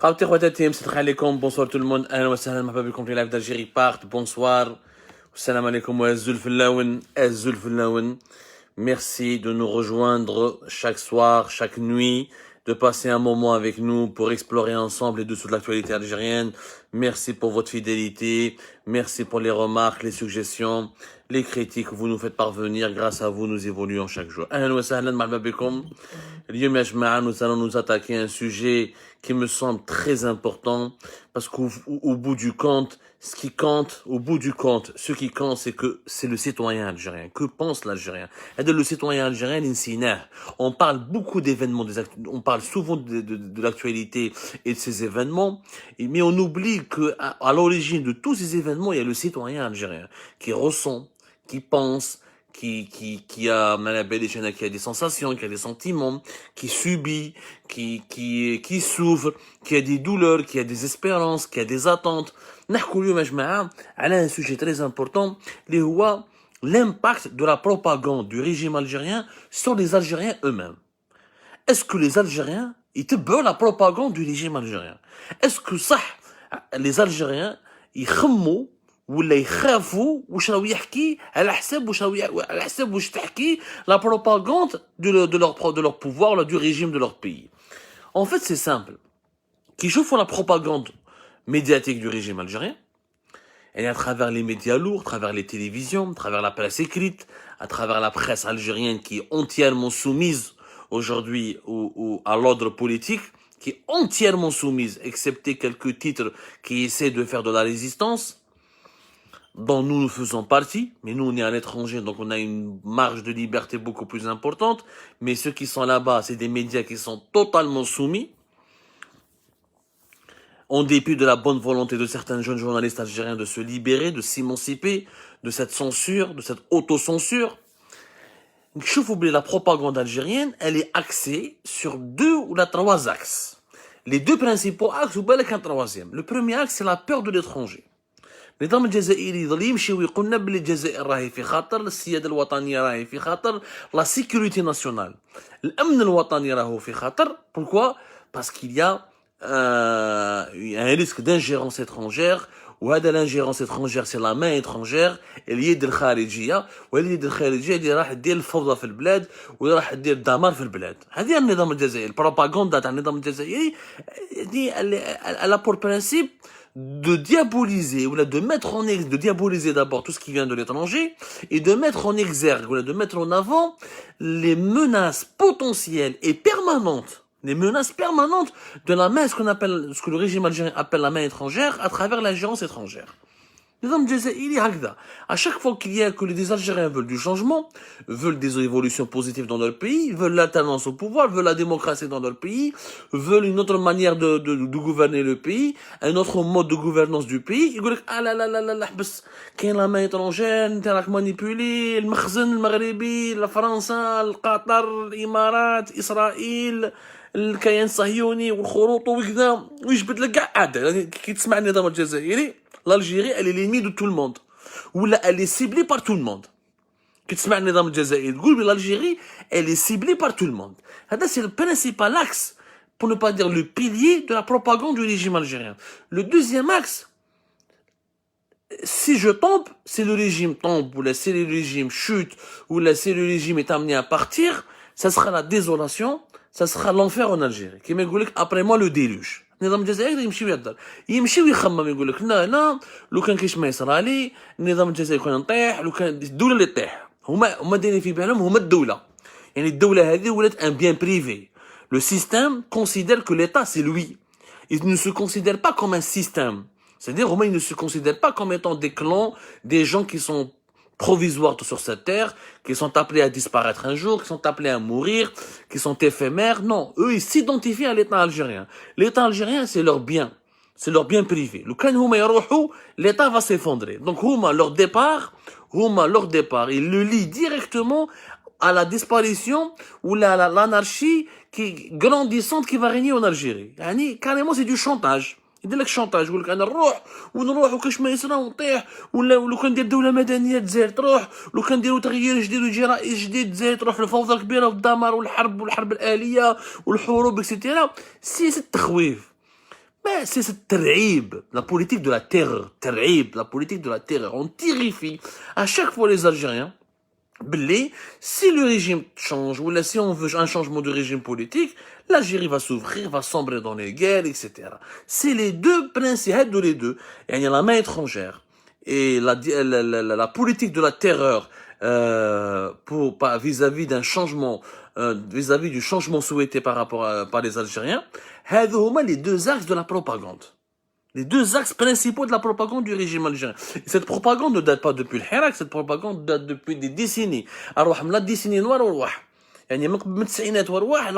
Khabti khwatatim, salam alaikum, bonsoir tout le monde, ahlan wa sahlan, marhaba bikum في live d'Algérie part, bonsoir, salam alaikum wa azul fillawen. Merci de nous rejoindre chaque soir, chaque nuit, de passer un moment avec nous pour explorer ensemble les dessous de l'actualité algérienne. Merci pour votre fidélité, merci pour les remarques, les suggestions, les critiques que vous nous faites parvenir. Grâce à vous, nous évoluons chaque jour. Ahlan wa sahlan, marhaba bikum. L'yom ya jama'a, nous allons nous attaquer à un sujet qui me semble très important, parce qu'au bout du compte, ce qui compte, ce qui compte, c'est que c'est le citoyen algérien. Que pense l'Algérien? Et de le citoyen algérien, l'insinah. On parle beaucoup d'événements, on parle souvent de l'actualité et de ces événements, mais on oublie que à l'origine de tous ces événements, il y a le citoyen algérien qui ressent, qui pense, qui a des sensations, qui a des sentiments, qui subit, qui souffre, qui a des douleurs, qui a des espérances, qui a des attentes. نحكوا اليوم يا جماعة على un sujet très important اللي هو l'impact de la propagande du régime algérien sur les Algériens eux-mêmes. Est-ce que les Algériens يتبعوا la propagande du régime algérien? Est-ce que صح les Algériens يخموا ولا يخافوا واش راهو يحكي على حساب واش تحكي la propagande de leur pouvoir, du régime de leur pays? En fait, c'est simple. Qui chauffent la propagande médiatique du régime algérien, et à travers les médias lourds, à travers les télévisions, à travers la presse écrite, à travers la presse algérienne qui est entièrement soumise aujourd'hui à l'ordre politique, qui est entièrement soumise, excepté quelques titres qui essaient de faire de la résistance, dont nous faisons partie, mais nous on est à l'étranger, donc on a une marge de liberté beaucoup plus importante, mais ceux qui sont là-bas, c'est des médias qui sont totalement soumis, en dépit de la bonne volonté de certains jeunes journalistes algériens de se libérer, de s'émanciper de cette censure, de cette autocensure. La propagande algérienne, elle est axée sur 2 ou 3 axes. Les 2 principaux axes, ou bien un troisième. Le premier axe, c'est la peur de l'étranger. النظام الجزائري يظل يمشي ويقول لنا بلي الجزائر راهي في خطر، السياده الوطنيه راهي في خطر، لا sécurité nationale، الامن الوطني راهو في خطر. Pourquoi? Parce qu'il y a un risque d'ingérence étrangère, وهذا l'ingérence étrangère c'est la main étrangère، اليد الخارجيه، واليد الخارجيه اللي راح دير الفوضى في البلاد واللي راح دير الدمار في البلاد. هذه النظام الجزائري، البروباغندا تاع النظام الجزائري دي elle a pour principe de diaboliser, ou de mettre en exergue, de diaboliser d'abord tout ce qui vient de l'étranger, et de mettre en exergue, ou de mettre en avant les menaces potentielles et permanentes, les menaces permanentes de la main, ce que le régime algérien appelle la main étrangère, à travers l'ingérence étrangère. À chaque fois que les Algériens veulent du changement, veulent des évolutions positives dans leur pays, veulent l'alternance au pouvoir, veulent la démocratie dans leur pays, veulent une autre manière de gouverner le pays, un autre mode de gouvernance du pays, ils disent ah là là là là là بس كاين la main étrangère, انت راك مانيبولي، المخزن المغربي، فرنسا، القطر، الامارات، اسرائيل، الكيان الصهيوني والخروط وكذا، ويجبد لك كاع عاد كي تسمع النظام الجزائري. L'Algérie, elle est l'ennemi de tout le monde. Ou là, elle est ciblée par tout le monde. L'Algérie, elle est ciblée par tout le monde. C'est le principal axe, pour ne pas dire le pilier de la propagande du régime algérien. Le deuxième axe, si je tombe, si le régime tombe, ou là, si le régime chute, ou là, si le régime est amené à partir, ça sera la désolation, ça sera l'enfer en Algérie. Qui me dit après moi le déluge. النظام الجزائري يمشي ويهضر، يمشي ويخمم، يقول لك لا لو كان كاش ما يصرالي النظام الجزائري كان نطيح، لو كان الدوله اللي تطيح، هما دايرين في بالهم هما الدوله، يعني الدوله هذه ولات ان بيان بريفي. Le système considère que l'État c'est lui. Il ne se considère pas comme un système. C'est-à-dire ils ne se considèrent pas comme étant des clans, des gens qui sont provisoires sur cette terre, qui sont appelés à disparaître un jour, qui sont appelés à mourir, qui sont éphémères. Non, eux, ils s'identifient à l'État algérien. L'État algérien, c'est leur bien. C'est leur bien privé. L'État va s'effondrer. Donc, leur départ, ils le lient directement à la disparition ou l'anarchie grandissante qui va régner en Algérie. Carrément, c'est du chantage. يدير لك شونطاج، يقول لك انا نروح وكاش ما يصرا ونطيح، ولا لو كان ندير دوله مدنيه الجزائر تروح، لو كان نديروا تغيير جديد ويجي رئيس جديد الجزائر تروح في الفوضى الكبيره والدمار والحرب الاليه والحروب اكسيتيرا. سي التخويف. Ben, c'est cette terrible, la politique de la terreur, terrible, la politique de la terreur. On terrifie à chaque fois les Algériens. Blé, si le régime change, ou là, si on veut un changement de régime politique, l'Algérie va s'ouvrir, va sombrer dans les guerres, etc. C'est les deux principes de les deux. Et il y a la main étrangère. Et la politique de la terreur, vis-à-vis d'un changement, vis-à-vis du changement souhaité par les Algériens, les deux axes de la propagande. Les deux axes principaux de la propagande du régime algérien. Et cette propagande ne date pas depuis le Hirak, cette propagande date depuis des décennies. Alors, la décennie noire,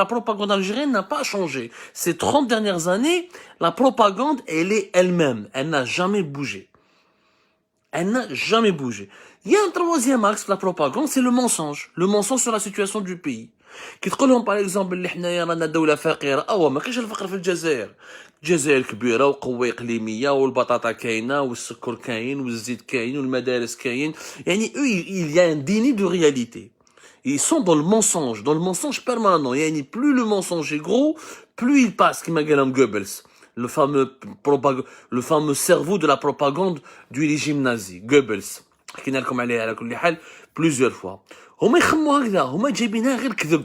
la propagande algérienne n'a pas changé. Ces 30 dernières années, la propagande, elle est elle-même. Elle n'a jamais bougé. Elle n'a jamais bougé. Il y a un troisième axe de la propagande, c'est le mensonge. Le mensonge sur la situation du pays. كي تقول لهم باغ اكزومبل اللي حنايا رانا دوله فقيره ما كاينش الفقر في الجزائر. الجزائر كبيره وقوه اقليميه والبطاطا كاينه والسكر كاين والزيت كاين والمدارس كاين. يعني il y a un déni de réalité. Ils sont dans le mensonge permanent. يعني plus le mensonge est gros, plus il passe كما قالهم Goebbels. Le fameux cerveau de la propagande du régime nazi, Goebbels. حكينا لكم عليه على كل حال plusieurs fois. هما يخموا هكذا، هما جايبينها غير كذب.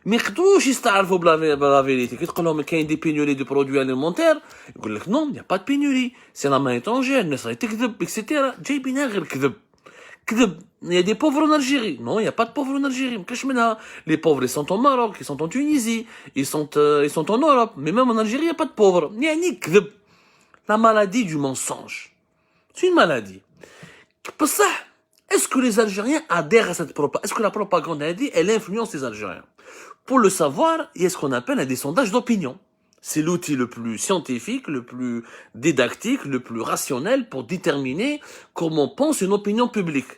ما يقدروش يستعرفوا بلا فيريتي. كي تقول لهم كاين دي بينوري دو برودوي اليمونتير، يقول لك نون يا با دو بينوري، سي لا مان ايترونجير، الناس راهي تكذب اكسيتيرا. جايبينها غير كذب. كذب. Il y a des pauvres en Algérie. Non, il n'y a pas de pauvres en Algérie. Les pauvres, ils sont au Maroc, ils sont en Tunisie, ils sont en Europe. Mais même en Algérie, il n'y a pas de pauvres. La maladie du mensonge. C'est une maladie. Est-ce que les Algériens adhèrent à cette propagande? Est-ce que la propagande a dit, elle influence les Algériens? Pour le savoir, il y a ce qu'on appelle des sondages d'opinion. C'est l'outil le plus scientifique, le plus didactique, le plus rationnel pour déterminer comment pense une opinion publique.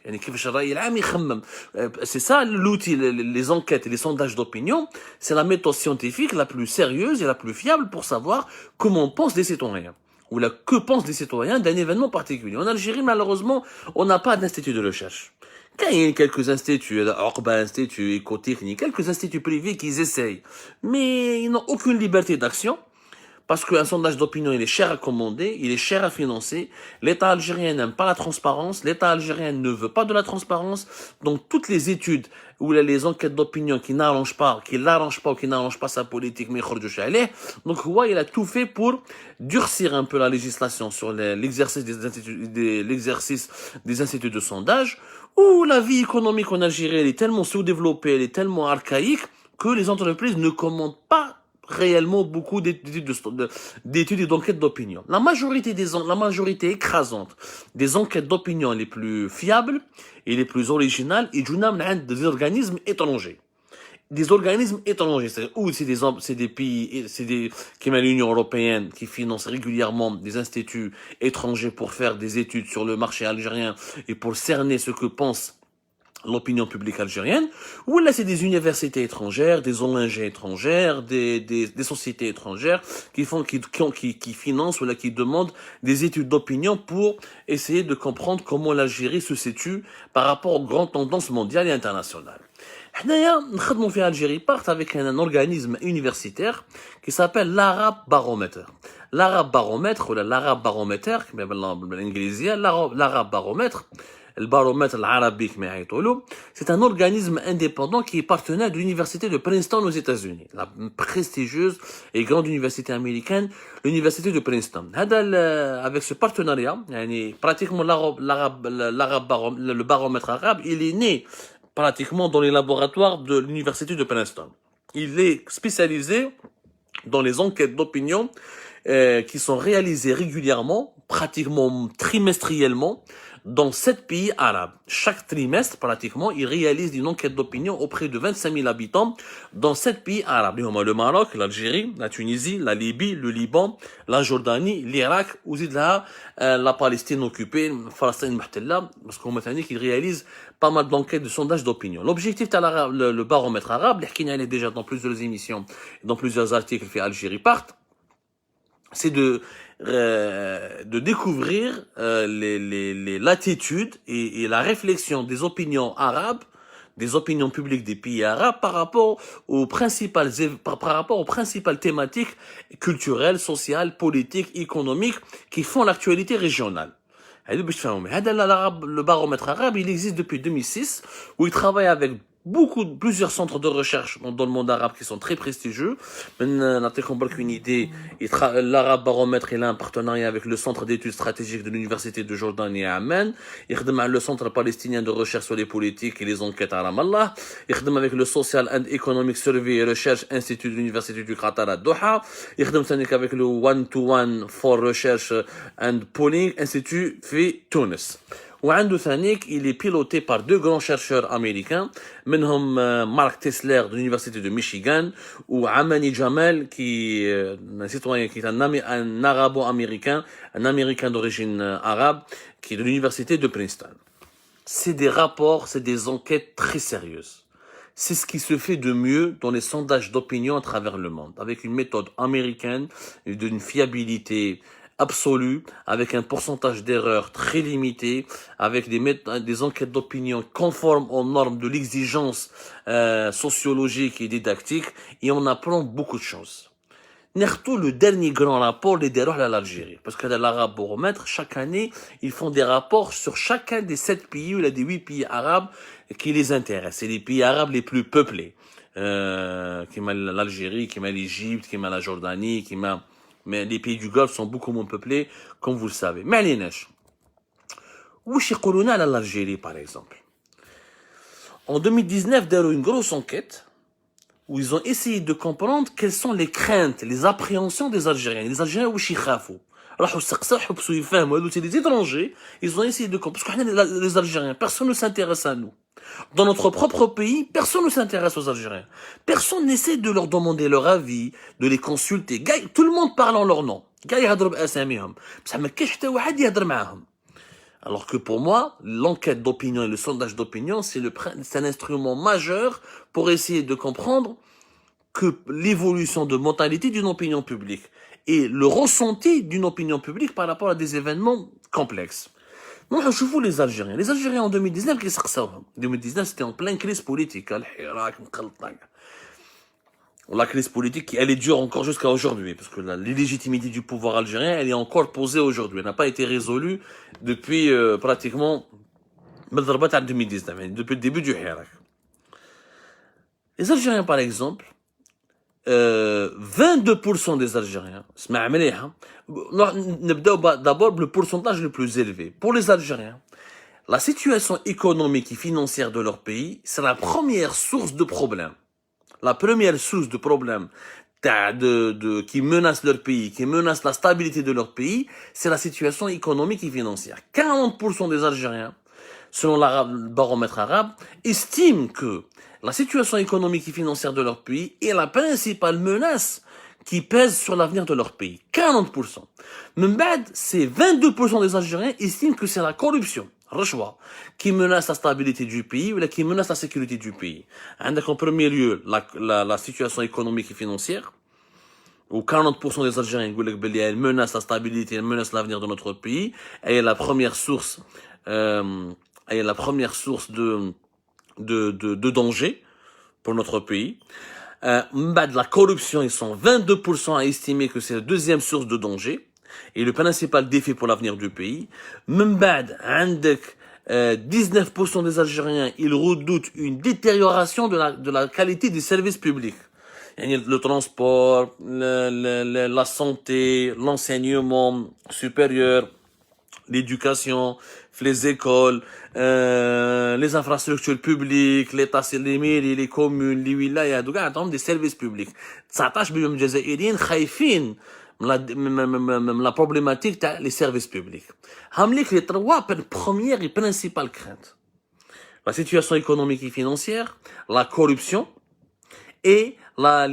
C'est ça l'outil, les enquêtes et les sondages d'opinion. C'est la méthode scientifique la plus sérieuse et la plus fiable pour savoir comment pensent les citoyens. Ou que pensent les citoyens d'un événement particulier. En Algérie, malheureusement, on n'a pas d'institut de recherche. Il y a quelques instituts, Orba Institut, Écotechnique, quelques instituts privés qui essayent. Mais ils n'ont aucune liberté d'action. Parce qu'un sondage d'opinion, il est cher à commander, il est cher à financer. L'État algérien n'aime pas la transparence. L'État algérien ne veut pas de la transparence. Donc, toutes les études ou les enquêtes d'opinion qui l'arrangent pas ou qui n'arrangent pas sa politique, mais donc, il a tout fait pour durcir un peu la législation sur l'exercice des instituts de sondage, où la vie économique en Algérie, elle est tellement sous-développée, elle est tellement archaïque, que les entreprises ne commandent pas réellement beaucoup d'études et d'enquêtes d'opinion. La majorité écrasante des enquêtes d'opinion les plus fiables et les plus originales, ils viennent des organismes étrangers. Des organismes étrangers, c'est des pays, qui mènent l'Union européenne, qui financent régulièrement des instituts étrangers pour faire des études sur le marché algérien et pour cerner ce que pense l'opinion publique algérienne, ou là c'est des universités étrangères, des ONG étrangères, des sociétés étrangères qui financent ou là qui demandent des études d'opinion pour essayer de comprendre comment l'Algérie se situe par rapport aux grandes tendances mondiales et internationales. حنايا نخدموا في Algérie part avec un organisme universitaire qui s'appelle l'Arab Barometer. L'Arab Barometer ou l'Arab Barometer كما بالانجليزيه l'Arab Barometer. Le baromètre arabique, c'est un organisme indépendant qui est partenaire de l'université de Princeton aux États-Unis, la prestigieuse et grande université américaine, l'université de Princeton. Avec ce partenariat, pratiquement le baromètre arabe, il est né pratiquement dans les laboratoires de l'université de Princeton. Il est spécialisé dans les enquêtes d'opinion qui sont réalisées régulièrement, pratiquement trimestriellement, dans 7 pays arabes. Chaque trimestre, pratiquement, ils réalisent une enquête d'opinion auprès de 25 000 habitants dans 7 pays arabes. Le Maroc, l'Algérie, la Tunisie, la Libye, le Liban, la Jordanie, l'Irak, aussi la Palestine occupée, Palestine Mahtella, parce qu'on m'a dit qu'ils réalisent pas mal d'enquêtes de sondages d'opinion. L'objectif de le baromètre arabe, il est déjà dans plusieurs émissions, dans plusieurs articles fait Algérie Part, c'est de découvrir l'attitude et la réflexion des opinions arabes des opinions publiques des pays arabes par rapport aux principales thématiques culturelles, sociales, politiques, économiques qui font l'actualité régionale. Le baromètre arabe, il existe depuis 2006, où il travaille avec plusieurs centres de recherche dans le monde arabe qui sont très prestigieux. Une idée, l'Arabe Baromètre, il a un partenariat avec le centre d'études stratégiques de l'université de Jordanie à Amman. Il travaille le centre palestinien de recherche sur les politiques et les enquêtes à Ramallah. Il travaille avec le Social and Economic Survey et Research Institute de l'université du Qatar à Doha. Il travaille avec le One-to-One for Research and Polling Institute في تونس. وعنده ثانيك il est piloté par deux grands chercheurs américains منهم Mark Tesler de l'université de Michigan ou Amani Jamal qui un citoyen qui est un arabo-américain, un américain d'origine arabe qui est de l'université de Princeton. C'est des rapports, c'est des enquêtes très sérieuses. C'est ce qui se fait de mieux dans les sondages d'opinion à travers le monde, avec une méthode américaine d'une fiabilité absolue, avec un pourcentage d'erreurs très limité, avec des enquêtes d'opinion conformes aux normes de l'exigence sociologique et didactique, et on apprend beaucoup de choses. Nertou, le dernier grand rapport, les déroulés à l'Algérie. Parce que dans l'Arabe Baromètre, chaque année, ils font des rapports sur chacun des 7 pays ou des 8 pays arabes qui les intéressent. C'est les pays arabes les plus peuplés. Qui m'a l'Algérie, qui m'a l'Égypte, qui m'a la Jordanie, qui m'a... Mais les pays du Golfe sont beaucoup moins peuplés, comme vous le savez. Mais allez, neige. Où chez Colonna à l'Algérie, par exemple? En 2019, il y a eu une grosse enquête où ils ont essayé de comprendre quelles sont les craintes, les appréhensions des Algériens. Les Algériens, où ils khafou. C'est des étrangers. Ils ont essayé de comprendre. Parce que les Algériens, personne ne s'intéresse à nous. Dans notre propre pays, personne ne s'intéresse aux Algériens. Personne n'essaie de leur demander leur avis, de les consulter. Tout le monde parle en leur nom. Alors que pour moi, l'enquête d'opinion et le sondage d'opinion, c'est un instrument majeur pour essayer de comprendre que l'évolution de mentalité d'une opinion publique et le ressenti d'une opinion publique par rapport à des événements complexes. Non, je vous les Algériens. Les Algériens en 2019, qu'est-ce que ça? 2019, c'était en pleine crise politique. La crise politique, elle est dure encore jusqu'à aujourd'hui, parce que l'illégitimité du pouvoir algérien, elle est encore posée aujourd'hui. Elle n'a pas été résolue depuis pratiquement 2019, depuis le début du Hirak. Les Algériens, par exemple, 22% des Algériens, d'abord le pourcentage le plus élevé. Pour les Algériens, la situation économique et financière de leur pays, c'est la première source de problème. La première source de problème qui menace leur pays, qui menace la stabilité de leur pays, c'est la situation économique et financière. 40% des Algériens, selon le baromètre arabe, estiment que la situation économique et financière de leur pays est la principale menace qui pèse sur l'avenir de leur pays. 40%. Membad, c'est 22% des Algériens estiment que c'est la corruption, rachwa, qui menace la stabilité du pays ou qui menace la sécurité du pays. En premier lieu, la situation économique et financière, où 40% des Algériens elle menace la stabilité, elle menace l'avenir de notre pays, et est la première source, de danger pour notre pays. De la corruption, ils sont 22% à estimer que c'est la deuxième source de danger et le principal défi pour l'avenir du pays. 19% des Algériens, ils redoutent une détérioration de la qualité des services publics. Le transport, la santé, l'enseignement supérieur, l'éducation, les écoles, les infrastructures publiques, l'État, les mairies, les communes, les wilayas, des services publics. 19 millions de Jazairiens خايفين من la problématique des services publics. Hamlik les trois premières et principales craintes. La situation économique et financière, la corruption et la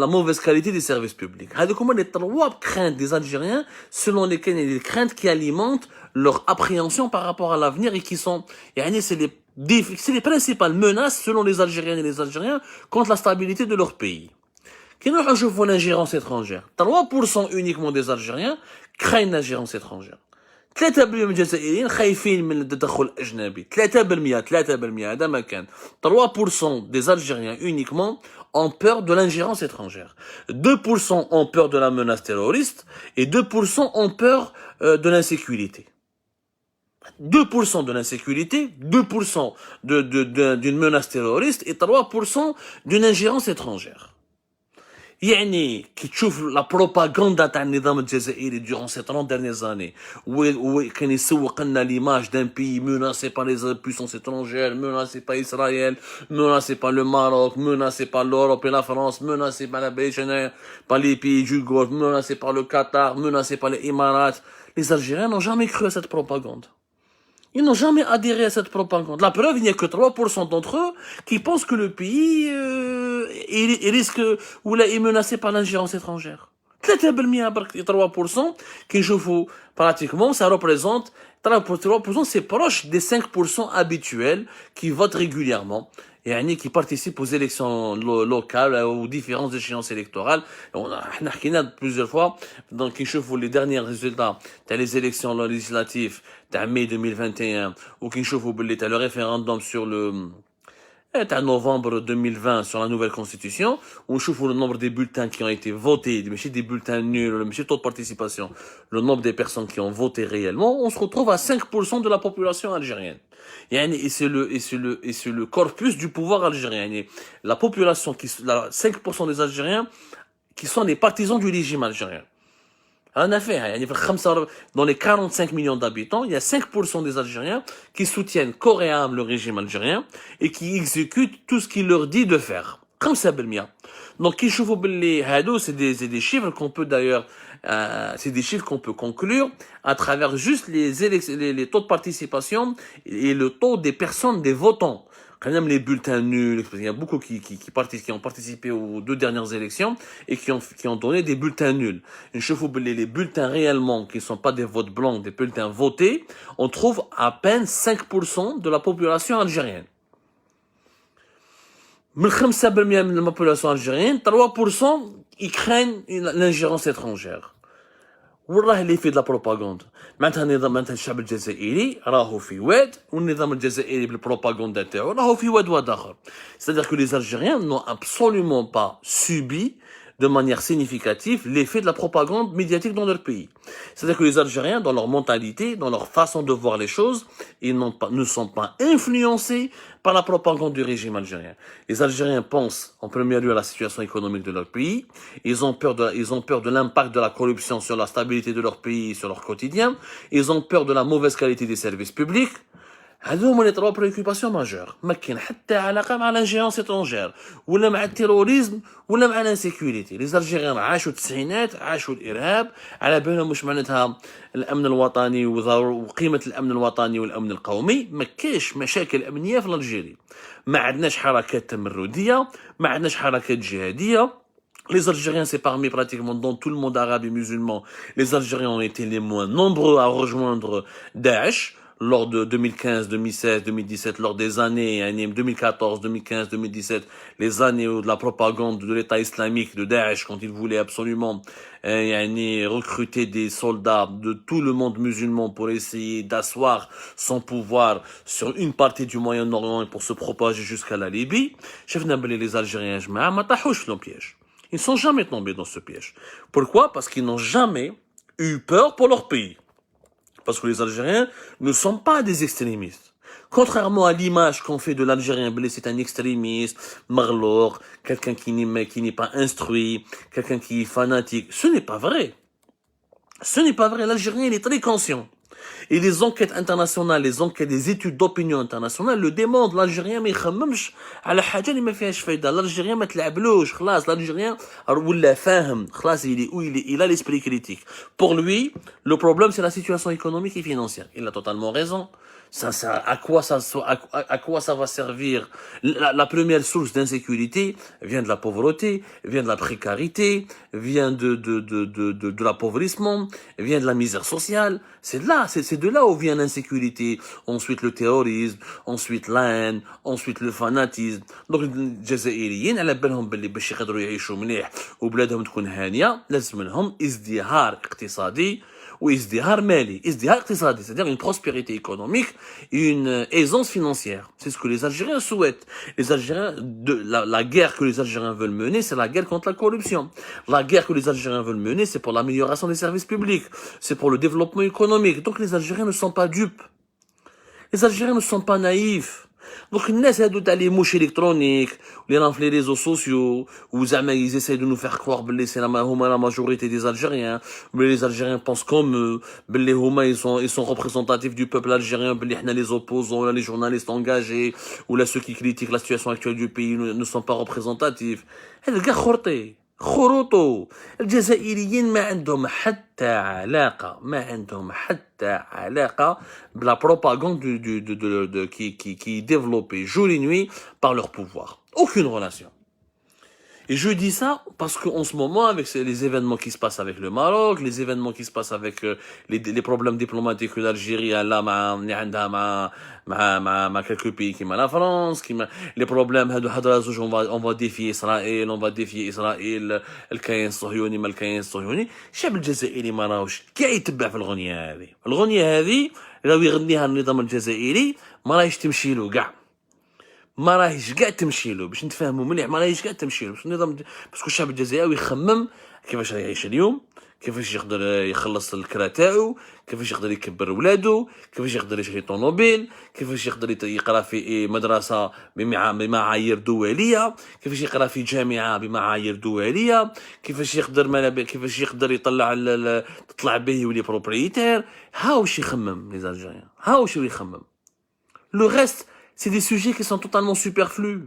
mauvaise qualité des services publics. Les trois craintes des Algériens, selon lesquelles il y a des craintes qui alimentent leur appréhension par rapport à l'avenir et qui sont, c'est les principales menaces selon les Algériennes et les Algériens contre la stabilité de leur pays. Qui nous rejoint l'ingérence étrangère. 3% uniquement des Algériens craignent l'ingérence étrangère. 3% من الجزائريين خايفين من التدخل الأجنبي. 3% هذا ما كان. 3% des Algériens uniquement ont peur de l'ingérence étrangère. 2% ont peur de la menace terroriste et 2% ont peur de l'insécurité. 2% de l'insécurité, 2% d'une menace terroriste et 3% d'une ingérence étrangère. يعني كي تشوف لا بروباغندا تاع النظام الجزائري durant ces 30 dernières années où كان يسوق لنا l'image d'un pays menacé par les puissances étrangères, menacé par Israël, menacé par le Maroc, menacé par l'Europe et la France, menacé par la Belgique, par les pays du Golfe, menacé par le Qatar, menacé par les Émirats. Les Algériens n'ont jamais cru à cette propagande. Ils n'ont jamais adhéré à cette propagande. La preuve, il n'y a que 3% d'entre eux qui pensent que le pays il risque ou là est menacé par l'ingérence étrangère. 3% qui jouent pratiquement, ça représente 3%, c'est proche des 5% habituels qui votent régulièrement. يعني qui participent aux élections locales, aux différentes échéances électorales. On a plusieurs fois, donc ils chauffent les derniers résultats dans les élections législatives de mai 2021, ou qui chauffent le référendum sur le en novembre 2020 sur la nouvelle constitution, on chauffe le nombre des bulletins qui ont été votés, des bulletins nuls, le taux de participation, le nombre des personnes qui ont voté réellement, on se retrouve à 5% de la population algérienne. Et c'est le corpus du pouvoir algérien. La population, 5% des Algériens qui sont les partisans du régime algérien. En effet, dans les 45 millions d'habitants, il y a 5% des Algériens qui soutiennent corps et âme le régime algérien et qui exécutent tout ce qu'il leur dit de faire. Comme ça, Belmia. Donc, c'est des chiffres qu'on peut d'ailleurs, c'est des chiffres qu'on peut conclure à travers juste les taux de participation et le taux des personnes, des votants. Quand même les bulletins nuls, il y a beaucoup qui ont participé aux 2 dernières élections et qui ont donné des bulletins nuls. Les bulletins réellement qui ne sont pas des votes blancs, des bulletins votés, on trouve à peine 5% de la population algérienne. من 5% من la population algérienne, 3% ils craignent l'ingérence étrangère. والله اللي في de la propagande. معناتها الشعب الجزائري راهو في واد والنظام الجزائري بالبروباغندا تاعو راهو في واد اخر. C'est-à-dire que les Algériens n'ont absolument pas subi de manière significative l'effet de la propagande médiatique dans leur pays. C'est-à-dire que les Algériens, dans leur mentalité, dans leur façon de voir les choses, ils ne sont pas influencés par la propagande du régime algérien. Les Algériens pensent en premier lieu à la situation économique de leur pays, ils ont peur de l'impact de la corruption sur la stabilité de leur pays et sur leur quotidien, ils ont peur de la mauvaise qualité des services publics. هذوما les 3 préoccupations majeures. ما كاين حتى علاقه مع l'ingérence étrangère ولا مع التيروريزم ولا مع الانسيكوريتي. Les Algériens عاشوا التسعينات، عاشوا الارهاب، على بالهم واش معناتها الامن الوطني وقيمه الامن الوطني والامن القومي. ما كاينش مشاكل امنيه في الجزائر. ما عندناش حركات تمرديه، ما عندناش حركات جهاديه. Les Algériens, c'est parmi pratiquement dans tout le monde arabe et musulman, les Algériens ont été les moins nombreux à rejoindre Daesh lors de 2015, 2016, 2017, lors des années 2014, 2015, 2017, les années de la propagande de l'État islamique, de Daesh, quand ils voulaient absolument recruter des soldats de tout le monde musulman pour essayer d'asseoir son pouvoir sur une partie du Moyen-Orient et pour se propager jusqu'à la Libye. Les Algériens, ils ne sont jamais tombés dans ce piège. Pourquoi? Parce qu'ils n'ont jamais eu peur pour leur pays. Parce que les Algériens ne sont pas des extrémistes. Contrairement à l'image qu'on fait de l'Algérien, c'est un extrémiste, marlour, quelqu'un qui n'est pas instruit, quelqu'un qui est fanatique. Ce n'est pas vrai. Ce n'est pas vrai. L'Algérien, il est très conscient. Et les enquêtes internationales, les enquêtes des études d'opinion internationale le démontrent. L'Algérien ما يخممش على حاجة اللي ما فيهاش فايدة. L'Algérien ما تلعبلوش. خلاص l'Algérien ولا فاهم. خلاص il a l'esprit critique. Pour lui, le problème c'est la situation économique et financière. Il a totalement raison. À quoi ça va servir? La première source d'insécurité vient de la pauvreté, vient de la précarité, vient de l'appauvrissement, vient de la misère sociale. C'est de là où vient l'insécurité. Ensuite le terrorisme, ensuite la haine, ensuite le fanatisme. Donc الجزائريين على بالهم باللي باش يقدروا يعيشوا مليح وبلادهم تكون هانية لازم لهم ازدهار اقتصادي وازدهار مالي. ازدهار اقتصادي, c'est-à-dire une prospérité économique et une aisance financière. C'est ce que les Algériens souhaitent. Les Algériens, la guerre que les Algériens veulent mener, c'est la guerre contre la corruption. La guerre que les Algériens veulent mener, c'est pour l'amélioration des services publics. C'est pour le développement économique. Donc les Algériens ne sont pas dupes. Les Algériens ne sont pas naïfs. Donc الناس هادو تاع لي موش الكترونيك اللي راهم في لي ريزو سوسيو وزعما ils essaient de nous faire croire باللي سي هما la majorité des Algériens, mais les Algériens pensent comme eux, باللي هما ils sont représentatifs du peuple algérien, باللي حنا les opposants, les journalistes engagés ou là ceux qui critiquent la situation actuelle du pays ne sont pas représentatifs. هذا كاع خروطو. الجزائريين ما عندهم حتى علاقة بلا propagande qui est développée jour et nuit par leur pouvoir. Aucune relation. Et je dis ça parce qu'en ce moment, avec les événements qui se passent avec le Maroc, les événements qui se passent avec les problèmes diplomatiques que l'Algérie a là, quelques pays qui la France, les problèmes, on va défier Israël, الكيان الصهيوني ما الكيان الصهيوني. الشعب الجزائري ما راهوش كاع يتبع في الغنية هذه. الغنية هذه لو يغنيها النظام الجزائري ما راهيش تمشي له كاع. ما راهيش كاع تمشي له باش نتفاهموا مليح. ما راهيش كاع تمشي له باش النظام باسكو الشعب الجزائري يخمم كيفاش راه يعيش اليوم, كيفاش يقدر يخلص الكرا تاعو, كيفاش يقدر يكبر ولادو, كيفاش يقدر يشري طوموبيل, كيفاش يقدر يقرا في مدرسه بمعايير دوليه, كيفاش يقرا في جامعه بمعايير دوليه, كيفاش يقدر تطلع به يولي بروبريتير. هاوش يخمم لي زالجيريان, هاوش يخمم. لو ريست c'est des sujets qui sont totalement superflus.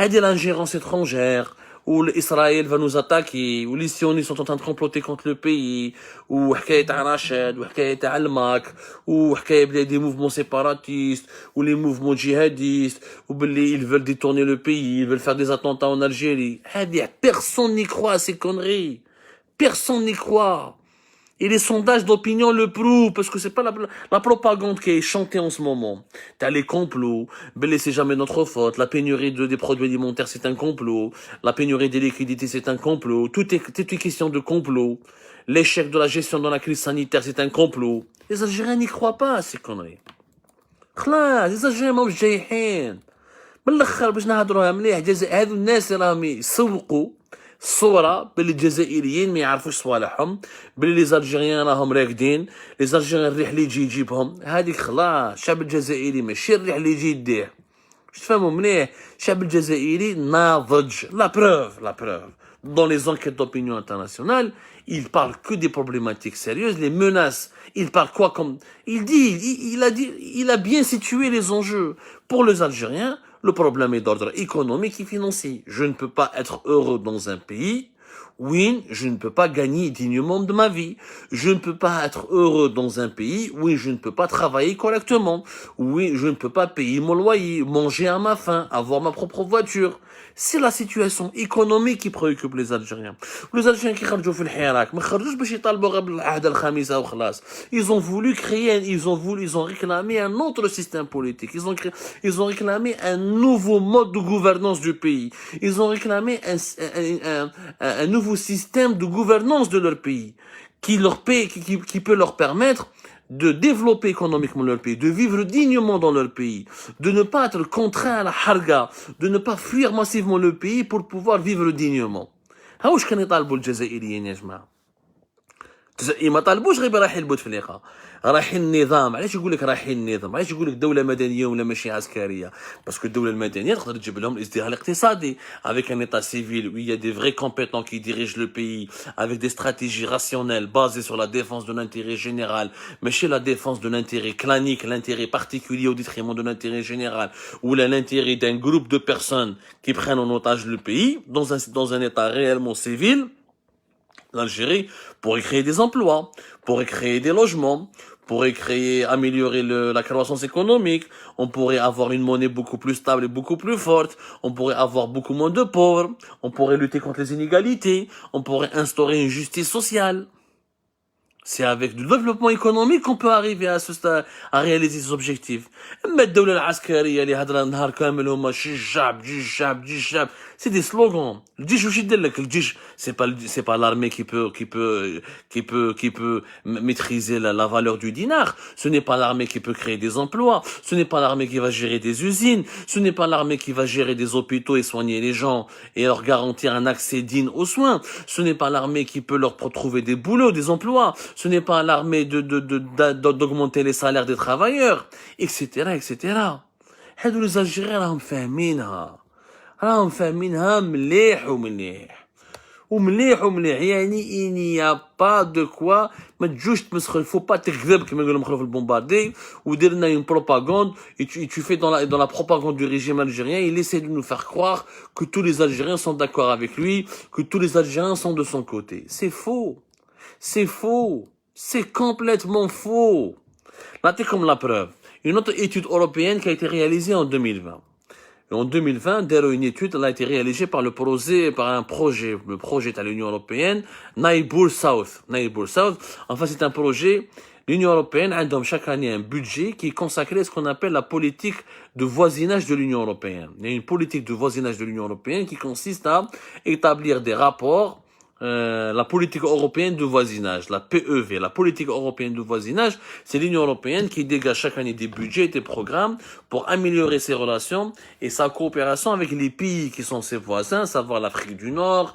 Il y a l'ingérence étrangère, où Israël va nous attaquer, où les sionistes sont en train de comploter contre le pays, où حكاية Rachid, où حكاية Al-Mak, où حكاية des mouvements séparatistes, ou les mouvements djihadistes, où ils veulent détourner le pays, ils veulent faire des attentats en Algérie. Personne n'y croit à ces conneries. Personne n'y croit. Et les sondages d'opinion le prouvent, parce que c'est pas la propagande qui est chantée en ce moment. T'as les complots, c'est jamais notre faute, la pénurie des produits alimentaires c'est un complot, la pénurie des liquidités c'est un complot, tout est question de complot. L'échec de la gestion dans la crise sanitaire c'est un complot. Les Algériens n'y croient pas à ces conneries. Les Algériens ماهوش جايحين. بالاخر باش نهضروها مليح, هادو الناس راهم يسوقوا الصورة باللي الجزائريين ما يعرفوش صوالحهم, باللي لي زالجيريان راهم راكدين, لي زالجيريان الريح اللي يجي يجيبهم. هذيك خلاص, الشعب الجزائري ماشي الريح اللي يجي يديه. باش تفهموا مليح, الشعب الجزائري ناضج. La preuve. Dans les enquêtes d'opinion internationale, il parle que des problématiques sérieuses, les menaces. Il parle quoi comme... Il a bien situé les enjeux. Pour les Algériens, le problème est d'ordre économique et financier. Je ne peux pas être heureux dans un pays. Oui, je ne peux pas gagner dignement de ma vie. Je ne peux pas être heureux dans un pays. Oui, je ne peux pas travailler correctement. Oui, je ne peux pas payer mon loyer, manger à ma faim, avoir ma propre voiture. C'est la situation économique qui préoccupe les Algériens. Les Algériens qui خرجوا في الحراك ما خرجوش باش يطالبوا غير بالعهدة الخامسة وخلاص. Ils ont voulu créer, ils ont réclamé un autre système politique. Ils ont réclamé un nouveau mode de gouvernance du pays. Ils ont réclamé un nouveau système de gouvernance de leur pays qui peut leur permettre de développer économiquement leur pays, de vivre dignement dans leur pays, de ne pas être contraint à la harga, de ne pas fuir massivement le pays pour pouvoir vivre dignement. هاوش كانوا يطالبوا الجزائريين يا جماعه. ما طالبوش غير رايحين بوتفليقه, رايحين النظام. علاش يقول لك رايحين النظام؟ علاش يقول لك دوله مدنيه ولا ماشي عسكريه؟ باسكو الدوله المدنيه تقدر تجيب لهم الازدهار الاقتصادي avec un état civil où il y a des vrais compétents qui dirigent le pays avec des stratégies rationnelles basées sur la défense de l'intérêt général, ماشي la défense de l'intérêt clanique, l'intérêt particulier au détriment de l'intérêt général, ou l'intérêt d'un groupe de personnes qui prennent en otage le pays dans un état réellement civil L'Algérie pourrait créer des emplois, pourrait créer des logements, pourrait améliorer la croissance économique, on pourrait avoir une monnaie beaucoup plus stable et beaucoup plus forte, on pourrait avoir beaucoup moins de pauvres, on pourrait lutter contre les inégalités, on pourrait instaurer une justice sociale. C'est avec du développement économique qu'on peut arriver à ce stade, à réaliser ces objectifs. Mais الدولة العسكرية اللي هضره النهار كامل هما الشعب جيش الشعب جيش الشعب. C'est des slogans. الجيش واش يدير لك الجيش c'est pas l'armée qui peut maîtriser la valeur du dinar. Ce n'est pas l'armée qui peut créer des emplois. Ce n'est pas l'armée qui va gérer des usines. Ce n'est pas l'armée qui va gérer des hôpitaux et soigner les gens et leur garantir un accès digne aux soins. Ce n'est pas l'armée qui peut leur trouver des boulots, des emplois. Ce n'est pas l'armée d'augmenter les salaires des travailleurs, etc., etc. هادو les Algériens راهم فاهمينها مليح ومليح يعني il n'y a pas de quoi ما تجوش تمسخر. faut pas تكذب كما يقولوا مخلوف البومباردي ودير لنا une propagande et tu fais dans la propagande du régime algérien. Il essaie de nous faire croire que tous les Algériens sont d'accord avec lui, que tous les Algériens sont de son côté. C'est faux. C'est faux. C'est complètement faux. Là, c'est comme la preuve. Une autre étude européenne qui a été réalisée en 2020. Et en 2020, une étude elle a été réalisée par le projet de l'Union européenne, Neighbour South. Enfin, c'est un projet. L'Union européenne a chaque année un budget qui est consacré à ce qu'on appelle la politique de voisinage de l'Union européenne. Il y a une politique de voisinage de l'Union européenne qui consiste à établir des rapports. La politique européenne de voisinage, la PEV, la politique européenne de voisinage, c'est l'Union européenne qui dégage chaque année des budgets et des programmes pour améliorer ses relations et sa coopération avec les pays qui sont ses voisins, à savoir l'Afrique du Nord,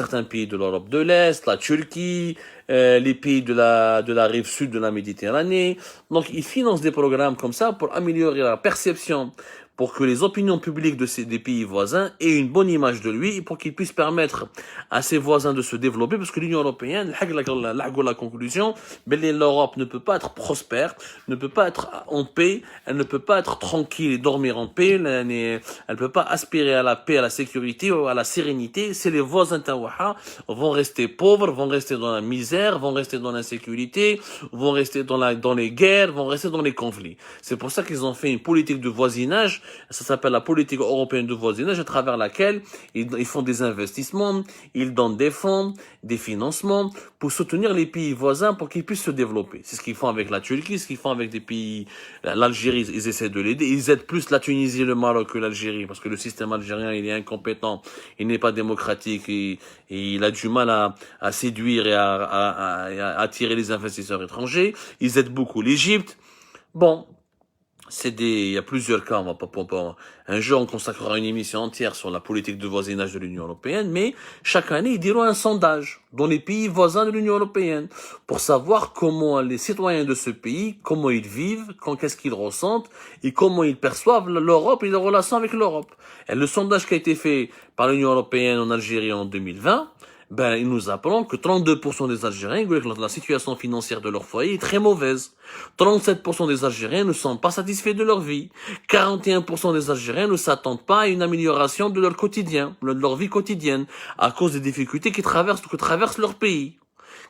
certains pays de l'Europe de l'Est, la Turquie, les pays de la rive sud de la Méditerranée. Donc, ils financent des programmes comme ça pour améliorer la perception, pour que les opinions publiques des pays voisins aient une bonne image de lui et pour qu'ils puissent permettre à ses voisins de se développer, parce que l'Union européenne, la conclusion, l'Europe ne peut pas être prospère, ne peut pas être en paix, elle ne peut pas être tranquille et dormir en paix, elle ne peut pas aspirer à la paix, à la sécurité ou à la sérénité. C'est les voisins tawaha vont rester pauvres, vont rester dans la misère, vont rester dans l'insécurité, vont rester dans les guerres, vont rester dans les conflits. C'est pour ça qu'ils ont fait une politique de voisinage. Ça s'appelle la politique européenne de voisinage, à travers laquelle ils font des investissements, ils donnent des fonds, des financements pour soutenir les pays voisins pour qu'ils puissent se développer. C'est ce qu'ils font avec la Turquie, ce qu'ils font avec des pays, l'Algérie, ils essaient de l'aider. Ils aident plus la Tunisie et le Maroc que l'Algérie parce que le système algérien, il est incompétent, il n'est pas démocratique et il a du mal à séduire et à attirer les investisseurs étrangers. Ils aident beaucoup l'Égypte. Bon. Il y a plusieurs cas, un jour on consacrera une émission entière sur la politique de voisinage de l'Union européenne, mais chaque année ils diront un sondage dans les pays voisins de l'Union européenne pour savoir comment les citoyens de ce pays, comment ils vivent, qu'est-ce qu'ils ressentent et comment ils perçoivent l'Europe et leurs relations avec l'Europe. Et le sondage qui a été fait par l'Union européenne en Algérie en 2020, il nous apprend que 32% des Algériens, la situation financière de leur foyer est très mauvaise. 37% des Algériens ne sont pas satisfaits de leur vie. 41% des Algériens ne s'attendent pas à une amélioration de leur quotidien, de leur vie quotidienne, à cause des difficultés que traverse leur pays.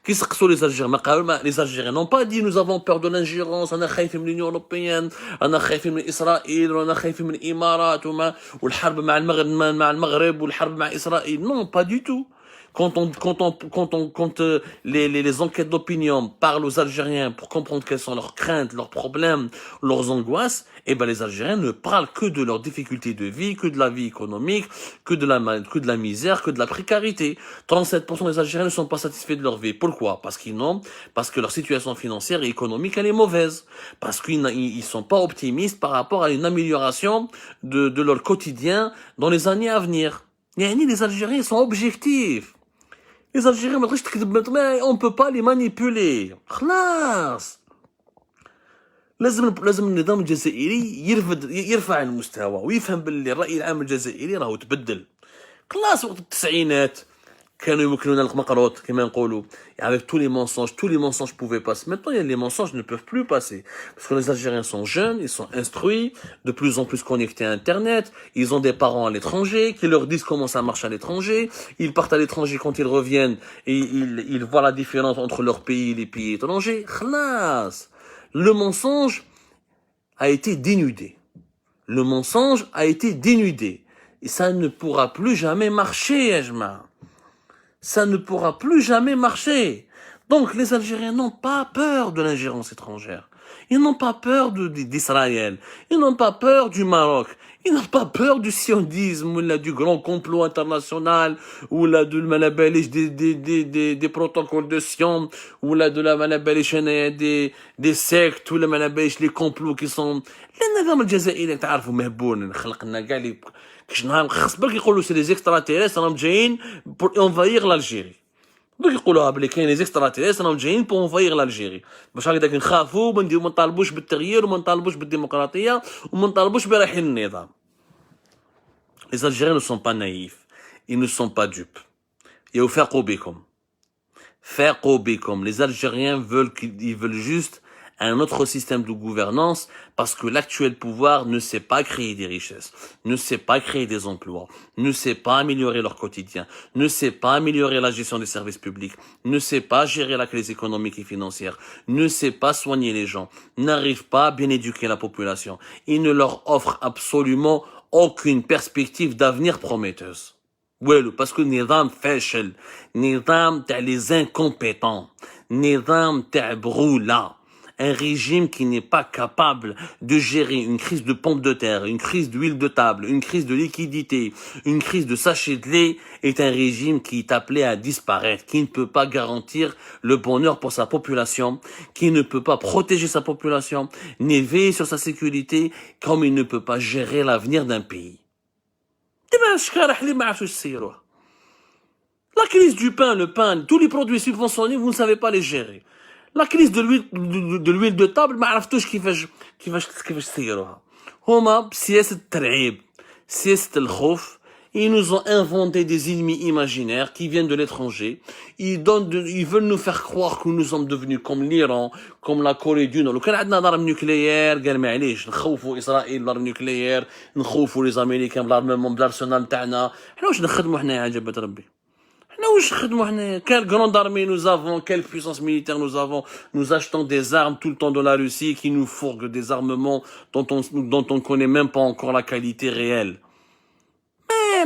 Qui sont les Algériens? Les Algériens n'ont pas dit nous avons peur de l'ingérence, on a خايفين من l'Union européenne, on a خايفين من إسرائيل, on a خايفين من الإمارات, والحرب مع المغرب والحرب مع إسرائيل. Non, pas du tout. Quand les enquêtes d'opinion parlent aux Algériens pour comprendre quelles sont leurs craintes, leurs problèmes, leurs angoisses, les Algériens ne parlent que de leurs difficultés de vie, que de la vie économique, que de la misère, que de la précarité. 37% des Algériens ne sont pas satisfaits de leur vie. Pourquoi? Parce que leur situation financière et économique, elle est mauvaise. Parce qu'ils sont pas optimistes par rapport à une amélioration de leur quotidien dans les années à venir. Les Algériens sont objectifs. Les Algériens, on ne peut pas les manipuler. خلاص. لازم النظام الجزائري يرفع المستوى ويفهم باللي الرأي العام الجزائري راهو تبدل. خلاص وقت التسعينات avec tous les mensonges pouvaient passer. Maintenant, les mensonges ne peuvent plus passer. Parce que les Algériens sont jeunes, ils sont instruits, de plus en plus connectés à Internet, ils ont des parents à l'étranger qui leur disent comment ça marche à l'étranger, ils partent à l'étranger quand ils reviennent et ils voient la différence entre leur pays et les pays étrangers. Khlas. Le mensonge a été dénudé. Le mensonge a été dénudé. Et ça ne pourra plus jamais marcher, Ejma. Ça ne pourra plus jamais marcher. Donc, les Algériens n'ont pas peur de l'ingérence étrangère. Ils n'ont pas peur d'Israël. Ils n'ont pas peur du Maroc. Ils n'ont pas peur du sionisme, ou là, du grand complot international, ou là, de des protocoles de Sion, ou là, de la malabalish, des sectes, ou la malabalish, les complots qui sont, النظام الجزائري تعرفوا مهبول خلقنا كاع لي كش نهار خاص بالك يقولوا سي لي اكستراتيريس راهم جايين بور انفايغ لالجيري دوك يقولوها بلي كاين لي اكستراتيريس راهم جايين بور انفايغ لالجيري باش هكذاك نخافوا ما نطالبوش بالتغيير وما نطالبوش بالديمقراطيه وما نطالبوش برحيل النظام. Les Algériens ne sont pas naïfs, ils ne sont pas dupes. Et au فاقوا بكم. Les Algériens veulent juste un autre système de gouvernance parce que l'actuel pouvoir ne sait pas créer des richesses, ne sait pas créer des emplois, ne sait pas améliorer leur quotidien, ne sait pas améliorer la gestion des services publics, ne sait pas gérer la crise économique et financière, ne sait pas soigner les gens, n'arrive pas à bien éduquer la population. Il ne leur offre absolument aucune perspective d'avenir prometteuse. Ouais, parce que nizam fashel, nizam t'as les incompétents, nizam t'as broula. Un régime qui n'est pas capable de gérer une crise de pompe de terre, une crise d'huile de table, une crise de liquidité, une crise de sachet de lait, est un régime qui est appelé à disparaître, qui ne peut pas garantir le bonheur pour sa population, qui ne peut pas protéger sa population, ni veiller sur sa sécurité, comme il ne peut pas gérer l'avenir d'un pays. La crise du pain, le pain, tous les produits subventionnés, vous ne savez pas les gérer. La crise de l'huile de table ما عرفتوش كيفاش تسيروها. هما بسياسة الترعيب، سياسة الخوف. Ils nous ont inventé des ennemis imaginaires qui viennent de l'étranger. Ils veulent nous faire croire que nous sommes devenus comme l'Iran, comme la Corée du Nord. لو كان عندنا ضرب نوكليير قال معليش نخوفوا إسرائيل بالضرب نوكليير، نخوفوا les Américains بالارممون بالارسنال تاعنا. حنا واش نخدموا حنايا عجبت ربي؟ Quelle grande armée nous avons, quelle puissance militaire nous avons. Nous achetons des armes tout le temps de la Russie qui nous fourgue des armements dont on connaît même pas encore la qualité réelle. Mais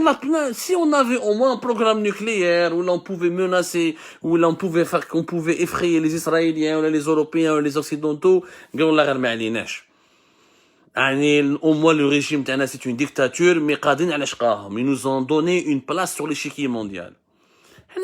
si on avait au moins un programme nucléaire où l'on pouvait menacer, où l'on pouvait faire qu'on pouvait effrayer les Israéliens, ou les Européens, ou les Occidentaux, au moins le régime c'est une dictature, mais ils nous ont donné une place sur l'échiquier mondial. On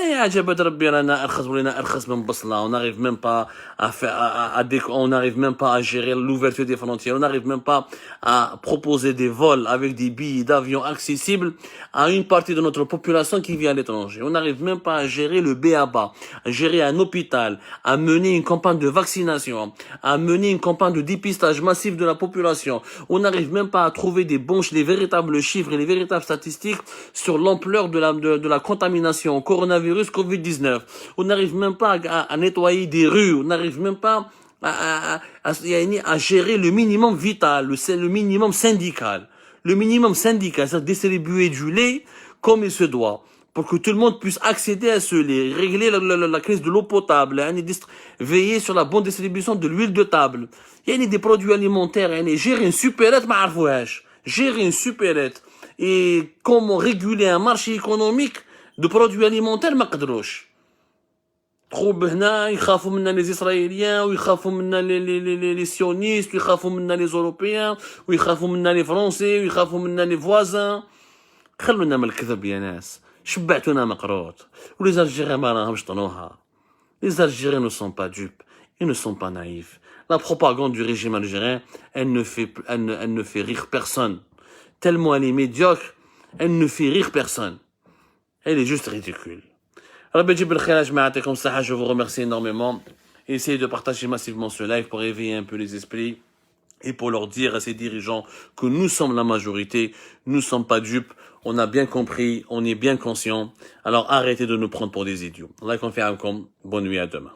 n'arrive même pas à gérer l'ouverture des frontières, on n'arrive même pas à proposer des vols avec des billets d'avion accessibles à une partie de notre population qui vit à l'étranger. On n'arrive même pas à gérer le B.A.B.A., à gérer un hôpital, à mener une campagne de vaccination, à mener une campagne de dépistage massif de la population. On n'arrive même pas à trouver les véritables chiffres et les véritables statistiques sur l'ampleur de la contamination au coronavirus Covid-19. On n'arrive même pas à nettoyer des rues, on n'arrive même pas à gérer le minimum vital, le minimum syndical. Le minimum syndical, c'est distribuer du lait comme il se doit, pour que tout le monde puisse accéder à ce lait, régler la crise de l'eau potable, veiller sur la bonne distribution de l'huile de table. Il y a des produits alimentaires, gérer une supérette, gérer une supérette, et comment réguler un marché économique de produits alimentaires ما قدروش. تخوب هنا يخافوا منا les Israéliens ويخافوا منا les sionistes ويخافوا منا les Européens ويخافوا منا les Français ويخافوا منا les voisins. خلونا من الكذب يا ناس، شبعتونا مقروط. ولي Algériens ما راهمش طنوها. Les Algériens ne sont pas dupes, ils ne sont pas naïfs. La propagande du régime algérien, elle ne fait rire personne. Tellement elle est médiocre, elle ne fait rire personne. Elle est juste ridicule. Je vous remercie énormément. Essayez de partager massivement ce live pour éveiller un peu les esprits et pour leur dire à ces dirigeants que nous sommes la majorité, nous ne sommes pas dupes. on a bien compris, on est bien conscient. Alors arrêtez de nous prendre pour des idiots. Allah confie à vous. Bonne nuit, à demain.